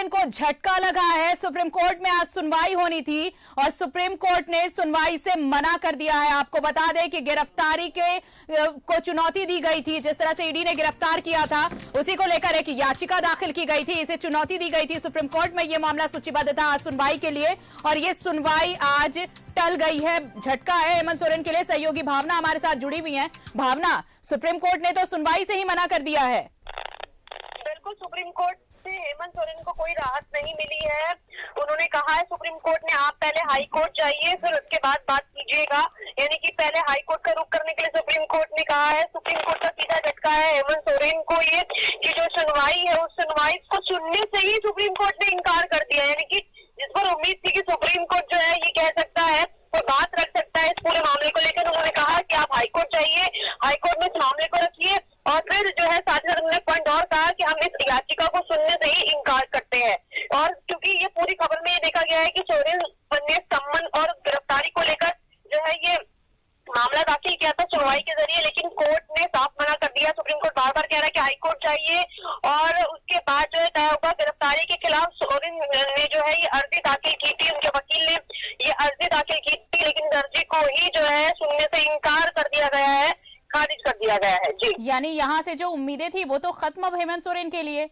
सोरेन को झटका लगा है। सुप्रीम कोर्ट में आज सुनवाई होनी थी और सुप्रीम कोर्ट ने सुनवाई से मना कर दिया है। आपको बता दें कि गिरफ्तारी को चुनौती दी गई थी। जिस तरह से ईडी ने गिरफ्तार किया था उसी को लेकर एक याचिका दाखिल की गई थी, इसे चुनौती दी गई थी। सुप्रीम कोर्ट में यह मामला सूचीबद्ध था आज सुनवाई के लिए और यह सुनवाई आज टल गई है। झटका है हेमंत सोरेन के लिए। सहयोगी भावना हमारे साथ जुड़ी हुई है। भावना, सुप्रीम कोर्ट ने तो सुनवाई से ही मना कर दिया है। बिल्कुल, सुप्रीम कोर्ट से हेमंत सोरेन को कोई राहत नहीं मिली है। उन्होंने कहा है सुप्रीम कोर्ट ने, आप पहले हाई कोर्ट जाइए फिर उसके बाद बात कीजिएगा। यानी कि पहले हाई कोर्ट का रुख करने के लिए सुप्रीम कोर्ट ने कहा है। सुप्रीम कोर्ट का सीधा झटका है हेमंत सोरेन को ये कि जो सुनवाई है उस सुनवाई को सुनने से ही सुप्रीम कोर्ट ने इनकार कर दिया। यानी कि जिस पर उम्मीद थी कि सुप्रीम कोर्ट जो है ये कह सकता है तो बात रख सकता है इस पूरे मामले को लेकर, उन्होंने कहा कि आप हाईकोर्ट जाइए, हाईकोर्ट में इस मामले को रखिए और फिर जो है साथ ही साथ उन्होंने पॉइंट और कहा कि हम इस याचिका को सुनने से ही इनकार करते हैं। और क्योंकि ये पूरी खबर में ये देखा गया है कि सोरेन ने सम्मन और गिरफ्तारी को लेकर जो है ये मामला दाखिल किया था सुनवाई के जरिए, लेकिन कोर्ट ने साफ मना कर दिया। सुप्रीम कोर्ट बार बार कह रहा है कि हाईकोर्ट जाइए और उसके बाद जो है तय होगा। गिरफ्तारी के खिलाफ सोरेन ने जो है ये अर्जी दाखिल की थी, उनके वकील ने ये अर्जी दाखिल की थी, लेकिन अर्जी को ही जो है सुनने से इनकार कर दिया गया है, खारिज कर दिया गया है। जी, यानी यहाँ से जो उम्मीदें थी वो तो खत्म अब हेमंत सोरेन के लिए।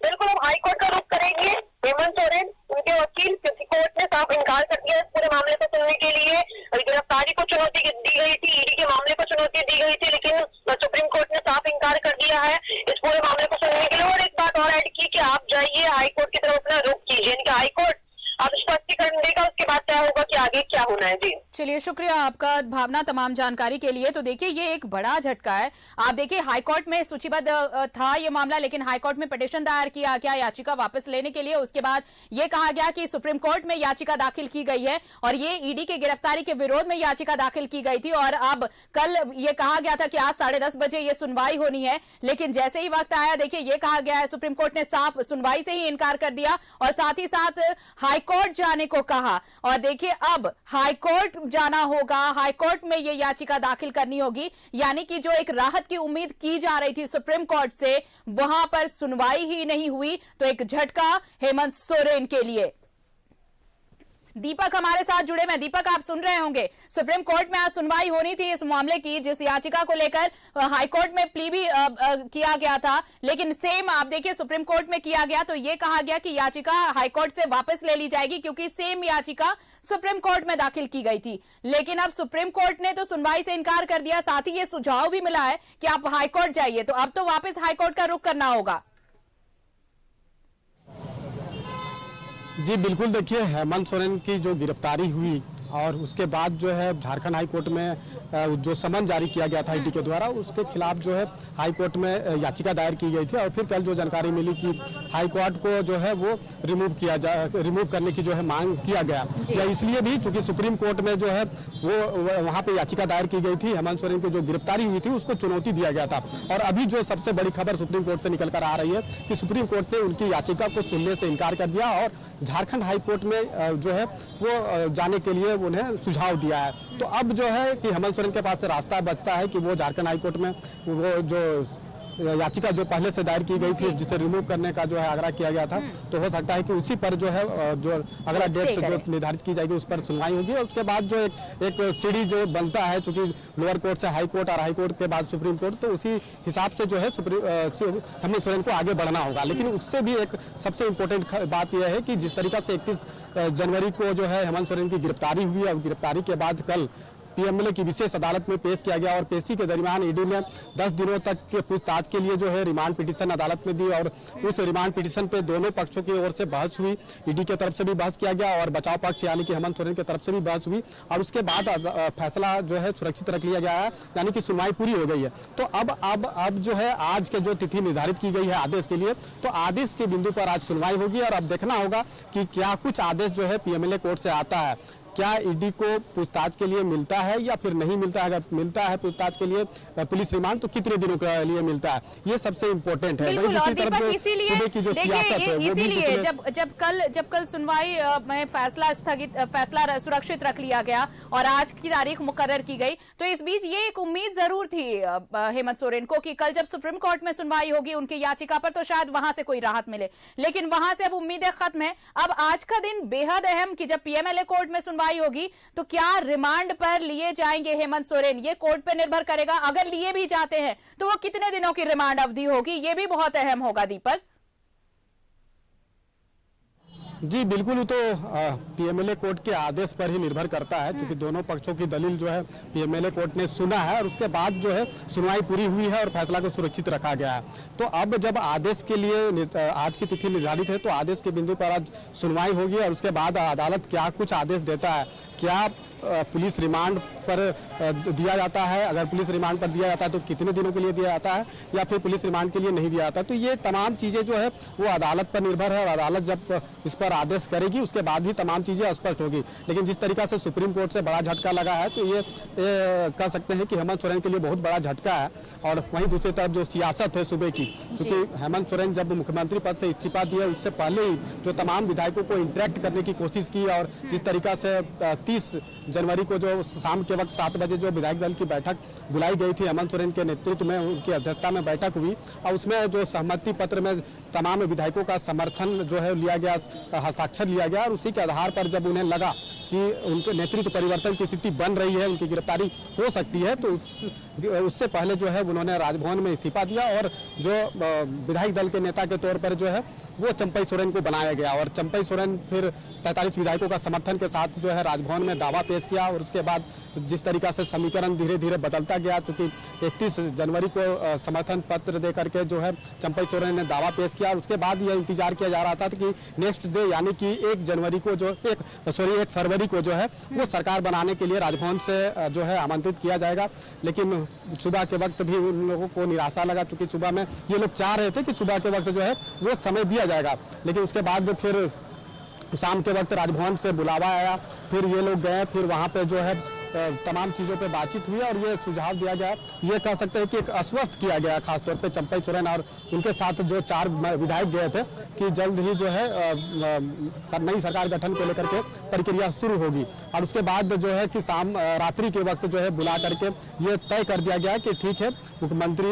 बिल्कुल, अब हाईकोर्ट का रुख करेंगे हेमंत सोरेन, उनके वकील, क्योंकि कोर्ट ने साफ इनकार कर दिया इस पूरे मामले को सुनने के लिए। गिरफ्तारी को चुनौती दी गई थी, ईडी के मामले को चुनौती दी गई थी, लेकिन सुप्रीम कोर्ट ने साफ इनकार कर दिया है इस पूरे मामले को सुनने के लिए। और एक बात और ऐड की कि आप जाइए हाईकोर्ट की तरफ अपना रुख कीजिए, यानी कि हाईकोर्ट अब स्पष्टीकरण देगा, उसके बाद क्या होगा कि आगे क्या होना है। जी चलिए, शुक्रिया आपका भावना तमाम जानकारी के लिए। तो देखिए ये एक बड़ा झटका है। आप देखिए हाईकोर्ट में सूचीबद्ध था ये मामला, लेकिन हाईकोर्ट में पिटीशन दायर किया गया याचिका वापस लेने के लिए। उसके बाद ये कहा गया कि सुप्रीम कोर्ट में याचिका दाखिल की गई है और ये ईडी के गिरफ्तारी के विरोध में याचिका दाखिल की गई थी और अब कल ये कहा गया था कि आज 10:30 बजे ये सुनवाई होनी है। लेकिन जैसे ही वक्त आया, देखिए ये कहा गया है सुप्रीम कोर्ट ने साफ सुनवाई से ही इनकार कर दिया और साथ ही साथ हाईकोर्ट जाने को कहा। और देखिए अब हाईकोर्ट जाना होगा, हाईकोर्ट में यह याचिका दाखिल करनी होगी। यानी कि जो एक राहत की उम्मीद की जा रही थी सुप्रीम कोर्ट से, वहां पर सुनवाई ही नहीं हुई। तो एक झटका हेमंत सोरेन के लिए। दीपक हमारे साथ जुड़े हैं। दीपक, आप सुन रहे होंगे सुप्रीम कोर्ट में आज सुनवाई होनी थी इस मामले की, जिस याचिका को लेकर हाईकोर्ट में प्ली भी किया गया था, लेकिन सेम आप देखिए सुप्रीम कोर्ट में किया गया। तो ये कहा गया कि याचिका हाईकोर्ट से वापस ले ली जाएगी क्योंकि सेम याचिका सुप्रीम कोर्ट में दाखिल की गई थी। लेकिन अब सुप्रीम कोर्ट ने तो सुनवाई से इनकार कर दिया, साथ ही ये सुझाव भी मिला है कि आप हाईकोर्ट जाइए। तो अब तो वापस हाईकोर्ट का रुख करना होगा। जी बिल्कुल, देखिए हेमंत सोरेन की जो गिरफ्तारी हुई और उसके बाद जो है झारखंड हाई कोर्ट में जो समन जारी किया गया था ईडी के द्वारा, उसके खिलाफ जो है हाई कोर्ट में याचिका दायर की गई थी। और फिर कल जो जानकारी मिली कि हाई कोर्ट को जो है वो रिमूव करने की जो है मांग किया गया। या इसलिए भी क्योंकि सुप्रीम कोर्ट में जो है वो वहाँ पे याचिका दायर की गई थी, हेमंत सोरेन की जो गिरफ्तारी हुई थी उसको चुनौती दिया गया था। और अभी जो सबसे बड़ी खबर सुप्रीम कोर्ट से निकल कर आ रही है कि सुप्रीम कोर्ट ने उनकी याचिका को सुनने से इनकार कर दिया और झारखंड हाई कोर्ट में जो है वो जाने के लिए उन्हें सुझाव दिया है। तो अब जो है कि हेमंत सोरेन के पास से रास्ता बचता है कि वो झारखंड हाई कोर्ट में वो जो याचिका जो पहले से दायर की गई थी जिसे रिमूव करने का जो है आग्रह किया गया था, तो हो सकता है कि उसी पर जो है जो अगला डेट जो निर्धारित की जाएगी उस पर सुनवाई होगी। और उसके बाद जो एक सीढ़ी जो बनता है, चूंकि लोअर कोर्ट से हाई कोर्ट और हाई कोर्ट के बाद सुप्रीम कोर्ट, तो उसी हिसाब से जो है हेमंत सोरेन को आगे बढ़ना होगा। लेकिन उससे भी एक सबसे इम्पोर्टेंट बात यह है कि जिस तरीका से 31 जनवरी को जो है हेमंत सोरेन की गिरफ्तारी हुई और गिरफ्तारी के बाद कल पीएमएलए की विशेष अदालत में पेश किया गया और पेशी के दरमियान ईडी ने 10 दिनों तक के पूछताछ के लिए जो है रिमांड पिटीशन अदालत में दी और उस रिमांड पिटीशन पे दोनों पक्षों की ओर से बहस हुई। ईडी की तरफ से भी बहस किया गया और बचाव पक्ष यानी कि हेमंत सोरेन की तरफ से भी बहस हुई और उसके बाद फैसला जो है सुरक्षित रख लिया गया है, यानी कि सुनवाई पूरी हो गई है। तो अब जो है आज के जो तिथि निर्धारित की गई है आदेश के लिए, तो आदेश के बिंदु पर आज सुनवाई होगी और अब देखना होगा कि क्या कुछ आदेश जो है पीएमएलए कोर्ट से आता है। क्या ईडी को पूछताछ के लिए मिलता है या फिर नहीं मिलता है। अगर मिलता है पूछताछ के लिए पुलिस रिमांड तो कितने दिनों के लिए मिलता है, ये सबसे इम्पोर्टेंट है। बिल्कुल, और दीपक सुबह की जो सियासत है इसीलिए जब कल सुनवाई में फैसला सुरक्षित रख लिया गया और आज की तारीख मुकर्रर की गई, तो इस बीच ये एक उम्मीद जरूर थी हेमंत सोरेन को कि कल जब सुप्रीम कोर्ट में सुनवाई होगी उनकी याचिका पर तो शायद वहां से कोई राहत मिले, लेकिन वहां से अब उम्मीदें खत्म है। अब आज का दिन बेहद अहम कि जब पीएमएलए कोर्ट में सुनवाई होगी तो क्या रिमांड पर लिए जाएंगे हेमंत सोरेन, ये कोर्ट पर निर्भर करेगा। अगर लिए भी जाते हैं तो वो कितने दिनों की रिमांड अवधि होगी, ये भी बहुत अहम होगा दीपक। जी बिल्कुल, तो पीएमएलए कोर्ट के आदेश पर ही निर्भर करता है, क्योंकि दोनों पक्षों की दलील जो है पीएमएलए कोर्ट ने सुना है और उसके बाद जो है सुनवाई पूरी हुई है और फैसला को सुरक्षित रखा गया है। तो अब जब आदेश के लिए आज की तिथि निर्धारित है तो आदेश के बिंदु पर आज सुनवाई होगी और उसके बाद अदालत क्या कुछ आदेश देता है, क्या पुलिस रिमांड पर दिया जाता है, अगर पुलिस रिमांड पर दिया जाता है तो कितने दिनों के लिए दिया जाता है या फिर पुलिस रिमांड के लिए नहीं दिया जाता, तो ये तमाम चीजें जो है वो अदालत पर निर्भर है और अदालत जब इस पर आदेश करेगी उसके बाद ही तमाम चीजें स्पष्ट होगी। लेकिन जिस तरीका से सुप्रीम कोर्ट से बड़ा झटका लगा है तो ये कह सकते हैं कि हेमंत सोरेन के लिए बहुत बड़ा झटका है। और वहीं दूसरी तरफ जो सियासत है सुबह की, क्योंकि हेमंत सोरेन जब मुख्यमंत्री पद से इस्तीफा दिया उससे पहले ही जो तमाम विधायकों को इंटरेक्ट करने की कोशिश की और जिस तरीका से 30 जनवरी को जो शाम के वक्त 7 बजे जो विधायक दल की बैठक बुलाई गई थी हेमंत सोरेन के नेतृत्व में, उनकी अध्यक्षता में बैठक हुई और उसमें जो सहमति पत्र में तमाम विधायकों का समर्थन जो है लिया गया, हस्ताक्षर लिया गया और उसी के आधार पर जब उन्हें लगा कि उनके नेतृत्व परिवर्तन की स्थिति बन रही है, उनकी गिरफ्तारी हो सकती है, तो उससे पहले जो है उन्होंने राजभवन में इस्तीफा दिया और जो विधायक दल के नेता के तौर पर जो है वो चंपई सोरेन को बनाया गया और चंपई सोरेन फिर 43 विधायकों का समर्थन के साथ जो है राजभवन में दावा पेश किया और उसके बाद जिस तरीका से समीकरण धीरे धीरे बदलता गया, चूंकि 31 जनवरी को समर्थन पत्र दे करके जो है चंपई सोरेन ने दावा पेश किया और उसके बाद यह इंतजार किया जा रहा था कि नेक्स्ट डे यानी कि 1 फरवरी को जो है वो सरकार बनाने के लिए राजभवन से जो है आमंत्रित किया जाएगा। लेकिन सुबह के वक्त भी उन लोगों को निराशा लगा, चूंकि सुबह में ये लोग चाह रहे थे कि सुबह के वक्त जो है वो समय दिया जाएगा, लेकिन उसके बाद फिर शाम के वक्त राजभवन से बुलावा आया, फिर ये लोग गए, फिर वहाँ पे जो है तमाम चीज़ों पे बातचीत हुई और ये सुझाव दिया गया, ये कह सकते हैं कि एक आश्वस्त किया गया खासतौर पे चंपई सोरेन और उनके साथ जो 4 विधायक गए थे कि जल्द ही जो है नई सरकार गठन को लेकर के प्रक्रिया शुरू होगी। और उसके बाद जो है कि रात्रि के वक्त जो है बुला करके ये तय कर दिया गया कि ठीक है मुख्यमंत्री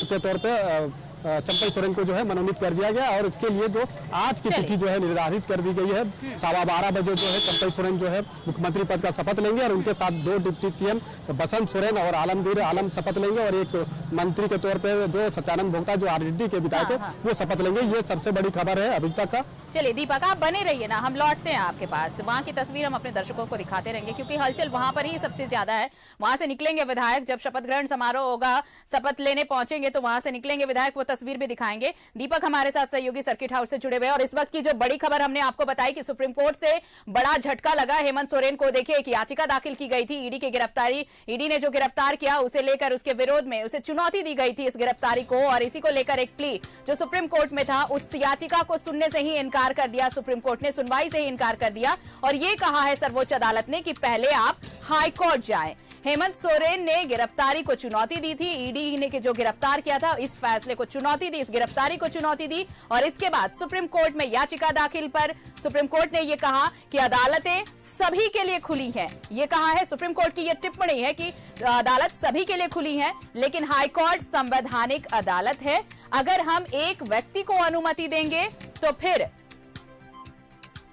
के तौर पर चंपई सोरेन को जो है मनोनीत कर दिया गया और इसके लिए जो आज की तिथि जो है निर्धारित कर दी गई है 12:15 बजे जो है चंपई सोरेन जो है मुख्यमंत्री पद का शपथ लेंगे और उनके साथ 2 डिप्टी सीएम बसंत सोरेन और आलमगीर आलम शपथ लेंगे और एक मंत्री के तौर पे जो सत्यानंद भोक्ता जो आरजेडी के विधायक है वो शपथ लेंगे। ये सबसे बड़ी खबर है अभी तक का। चलिए दीपक, आप बने रहिए ना, हम लौटते हैं आपके पास, वहाँ की तस्वीर हम अपने दर्शकों को दिखाते रहेंगे क्योंकि हलचल वहाँ पर ही सबसे ज्यादा है। वहां से निकलेंगे विधायक, जब शपथ ग्रहण समारोह होगा, शपथ लेने पहुंचेंगे तो वहां से निकलेंगे विधायक, वो तस्वीर भी दिखाएंगे। दीपक हमारे साथ सहयोगी सर्किट हाउस से जुड़े हुए और इस वक्त की जो बड़ी खबर हमने आपको बताई कि सुप्रीम कोर्ट से बड़ा झटका लगा हेमंत सोरेन को। देखिए एक याचिका दाखिल की गई थी ईडी की गिरफ्तारी, ईडी ने जो गिरफ्तार किया उसे लेकर उसके विरोध में उसे चुनौती दी गई थी इस गिरफ्तारी को और इसी को लेकर एक प्ली जो सुप्रीम कोर्ट में था उस याचिका को सुनने से ही इनकार कर दिया सुप्रीम कोर्ट ने, सुनवाई से ही इनकार कर दिया और ये कहा है सर्वोच्च अदालत ने कि पहले आप हाई कोर्ट जाएं। हेमंत सोरेन ने गिरफ्तारी को चुनौती दी थी, ईडी ने जो गिरफ्तार किया था इस फैसले को चुनौती दी, इस गिरफ्तारी को चुनौती दी और इसके बाद सुप्रीम कोर्ट में याचिका दाखिल पर सुप्रीम कोर्ट ने यह कहा कि अदालतें सभी के लिए खुली हैं। यह कहा है सुप्रीम कोर्ट की यह टिप्पणी है कि अदालत सभी के लिए खुली है, लेकिन हाई कोर्ट संवैधानिक अदालत है। अगर हम एक व्यक्ति को अनुमति देंगे तो फिर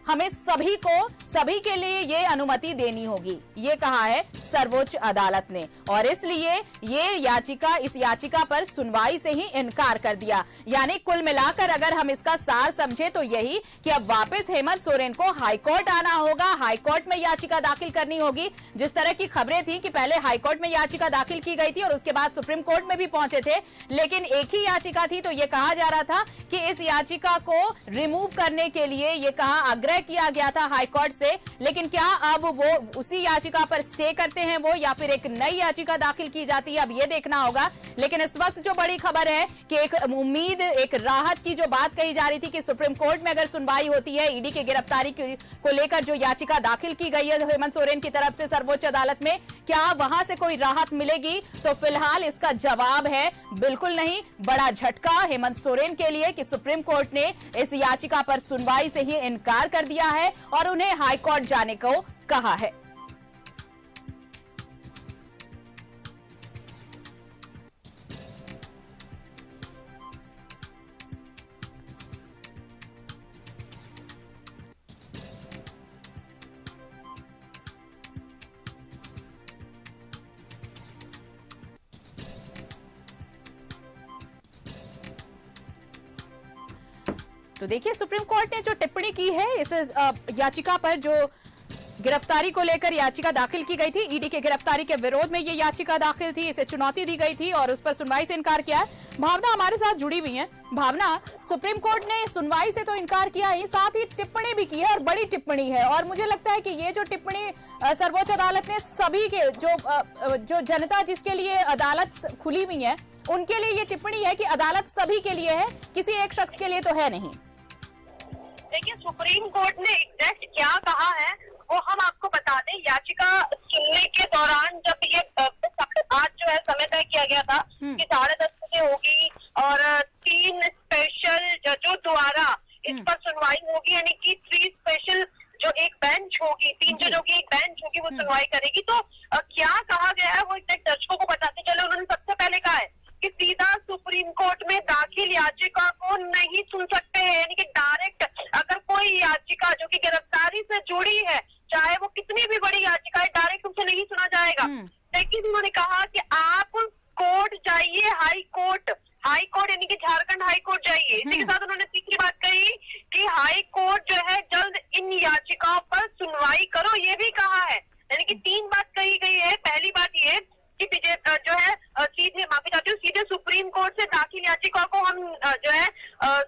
हमें सभी के लिए ये अनुमति देनी होगी, ये कहा है सर्वोच्च अदालत ने और इसलिए इस याचिका पर सुनवाई से ही इनकार कर दिया। यानी कुल मिलाकर अगर हम इसका सार समझे तो यही कि अब वापस हेमंत सोरेन को हाईकोर्ट आना होगा, हाईकोर्ट में याचिका दाखिल करनी होगी। जिस तरह की खबरें थी कि पहले हाईकोर्ट में याचिका दाखिल की गई थी और उसके बाद सुप्रीम कोर्ट में भी पहुंचे थे, लेकिन एक ही याचिका थी तो यह कहा जा रहा था कि इस याचिका को रिमूव करने के लिए यह कहा आग्रह किया गया था हाईकोर्ट से, लेकिन क्या अब वो उसी याचिका पर स्टे करते हैं वो, या फिर एक नई याचिका दाखिल की जाती है, अब ये देखना होगा। लेकिन इस वक्त जो बड़ी खबर है कि एक उम्मीद, एक राहत की जो बात कही जा रही थी कि सुप्रीम कोर्ट में अगर सुनवाई होती है ईडी की गिरफ्तारी को लेकर जो याचिका दाखिल की गई है हेमंत सोरेन की तरफ से सर्वोच्च अदालत में, क्या वहां से कोई राहत मिलेगी? तो फिलहाल इसका जवाब है बिल्कुल नहीं। बड़ा झटका हेमंत सोरेन के लिए कि सुप्रीम कोर्ट ने इस याचिका पर सुनवाई से ही इनकार कर दिया है और उन्हें हाई कोर्ट जाने को कहा है। तो देखिए सुप्रीम कोर्ट ने जो टिप्पणी की है इस याचिका पर, जो गिरफ्तारी को लेकर याचिका दाखिल की गई थी, ईडी के गिरफ्तारी के विरोध में ये याचिका दाखिल थी, इसे चुनौती दी गई थी और उस पर सुनवाई से इनकार किया है। भावना हमारे साथ जुड़ी हुई है। भावना, सुप्रीम कोर्ट ने सुनवाई से तो इनकार किया ही, साथ ही टिप्पणी भी की है और बड़ी टिप्पणी है, और मुझे लगता है कि ये जो टिप्पणी सर्वोच्च अदालत ने सभी के जो जनता जिसके लिए अदालत खुली हुई है उनके लिए ये टिप्पणी है कि अदालत सभी के लिए है, किसी एक शख्स के लिए तो है नहीं। देखिए सुप्रीम कोर्ट ने एग्जैक्ट क्या कहा है वो हम आपको बता दें। याचिका सुनने के दौरान जब ये आज जो है समय तय किया गया था कि 10:30 बजे होगी और 3 स्पेशल जजों द्वारा इस पर सुनवाई होगी, यानी कि 3 स्पेशल जो एक बेंच होगी, 3 जजों की एक बेंच होगी, वो सुनवाई करेगी। तो क्या कहा गया है वो एग्जैक्ट दर्शकों को बताते चलो। उन्होंने सबसे पहले कहा है कि सीधा सुप्रीम कोर्ट में दाखिल याचिका को नहीं सुन सकते हैं, यानी कि डायरेक्ट अगर कोई याचिका जो कि गिरफ्तारी से जुड़ी है, चाहे वो कितनी भी बड़ी याचिका है, डायरेक्ट उसे नहीं सुना जाएगा। लेकिन उन्होंने कहा कि आप कोर्ट जाइए, हाई कोर्ट यानी कि झारखंड हाई कोर्ट जाइए। इसी के साथ उन्होंने तीसरी बात कही कि हाई कोर्ट जो है जल्द इन याचिकाओं पर सुनवाई करो, ये भी कहा है। यानी कि 3 बात कही गई है। पहली बात ये कि जो है सीधे, माफी चाहती हूँ, सीधे सुप्रीम कोर्ट से दाखिल याचिका को हम जो है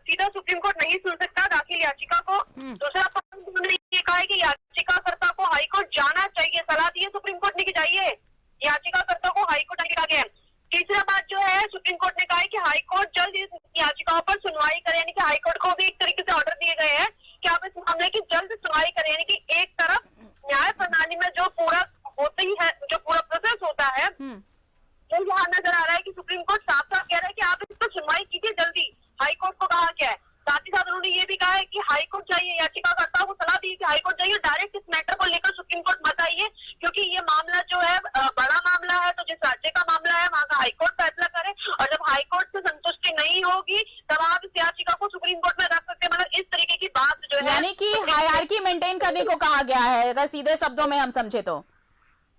सीधा सुप्रीम कोर्ट नहीं सुन सकता दाखिल याचिका को। दूसरा पॉइंट उन्होंने ये कहा है कि याचिकाकर्ता को हाईकोर्ट जाना चाहिए, सलाह दी है सुप्रीम कोर्ट ने कि जाइए, याचिकाकर्ता को हाईकोर्ट जाने कहा गया। तीसरा बात जो है सुप्रीम कोर्ट ने कहा है कि हाईकोर्ट जल्द इस याचिकाओं पर सुनवाई करे, यानी कि हाईकोर्ट को भी एक तरीके से ऑर्डर दिए गए हैं कि आप इस मामले की जल्द सुनवाई करें। यानी कि एक तरफ न्याय प्रणाली में जो पूरा होती है, जो पूरा प्रोसेस होता है, तो यहाँ नजर आ रहा है कि सुप्रीम कोर्ट साफ साफ कह रहा है कि आप इस पर सुनवाई कीजिए जल्दी। हाईकोर्ट को कहा क्या है। साथ ही साथ उन्होंने ये भी कहा है कि हाईकोर्ट जाइए, याचिकाकर्ता को सलाह दी कि हाईकोर्ट जाइए, डायरेक्ट इस मैटर को लेकर सुप्रीम कोर्ट मत आइए, क्योंकि ये मामला जो है बड़ा मामला है, तो जिस राज्य का मामला है वहाँ का हाईकोर्ट फैसला करे, और जब हाईकोर्ट से संतुष्टि नहीं होगी तब आप इस याचिका को सुप्रीम कोर्ट में रख सकते हैं। मतलब इस तरीके की बात जो है, यानी कि हायरार्की मेंटेन करने को कहा गया है, अगर सीधे शब्दों में हम समझे तो।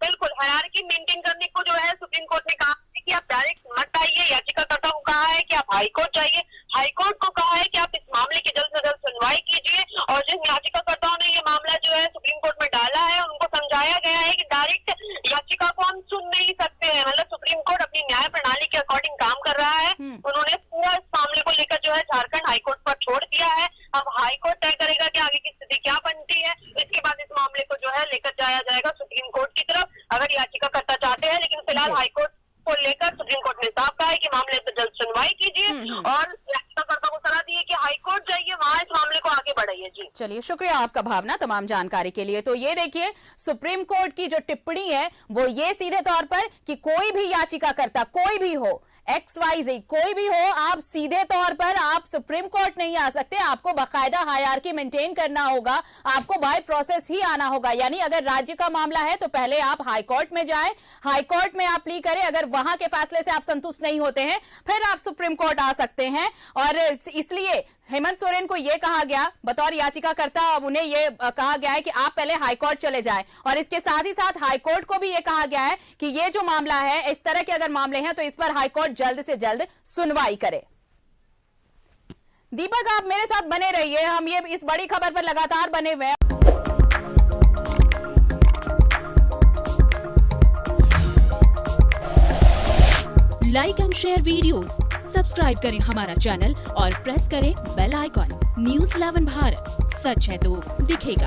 बिल्कुल, हायरार्की मेंटेन करने को जो है सुप्रीम कोर्ट ने कहा है कि आप डायरेक्ट मत आइए। याचिकाकर्ता को कहा है कि आप हाईकोर्ट जाइए, हाईकोर्ट को कहा है कि आप इस मामले की जल्द से जल्द सुनवाई कीजिए, और जिन याचिकाकर्ताओं ने ये मामला जो है सुप्रीम कोर्ट में डाला है उनको समझाया गया है कि डायरेक्ट याचिका को हम सुन नहीं सकते हैं। मतलब सुप्रीम कोर्ट अपनी न्याय प्रणाली के अकॉर्डिंग काम कर रहा है। उन्होंने पूरा इस मामले को लेकर जो है झारखंड हाईकोर्ट पर छोड़ दिया है। अब हाईकोर्ट तय करेगा कि आगे की स्थिति क्या बनती है। इसके बाद इस मामले को जो है लेकर जाया जाएगा सुप्रीम कोर्ट की तरफ, अगर याचिकाकर्ता चाहते हैं। लेकिन फिलहाल हाईकोर्ट को लेकर सुप्रीम कोर्ट ने साफ कहा है कि मामले पर जल्द सुनवाई कीजिए, और याचिकाकर्ता को सलाह दी है कि हाईकोर्ट जाइए, वहां इस मामले को आगे बढ़ाइए। जी चलिए, शुक्रिया आपका भावना तमाम जानकारी के लिए। तो ये देखिए सुप्रीम कोर्ट की जो टिप्पणी है वो ये सीधे तौर पर कि कोई भी याचिकाकर्ता, कोई भी हो, XYZ कोई भी हो, आप सीधे तौर पर आप सुप्रीम कोर्ट नहीं आ सकते, आपको बाकायदा हायरार्की मेंटेन करना होगा, आपको बाय प्रोसेस ही आना होगा। यानी अगर राज्य का मामला है तो पहले आप हाई कोर्ट में जाएं, हाई कोर्ट में आप प्ली करें, अगर वहां के फैसले से आप संतुष्ट नहीं होते हैं फिर आप सुप्रीम कोर्ट आ सकते हैं। और इसलिए हेमंत सोरेन को यह कहा गया बतौर याचिकाकर्ता, अब उन्हें यह कहा गया है कि आप पहले हाईकोर्ट चले जाएं, और इसके साथ ही साथ हाईकोर्ट को भी यह कहा गया है कि ये जो मामला है, इस तरह के अगर मामले हैं तो इस पर हाईकोर्ट जल्द से जल्द सुनवाई करे। दीपक, आप मेरे साथ बने रहिए, हम ये इस बड़ी खबर पर लगातार बने हुए हैं। Like and share videos, subscribe करें हमारा चैनल और प्रेस करें बेल आइकॉन। न्यूज़ 11 भारत, सच है तो दिखेगा।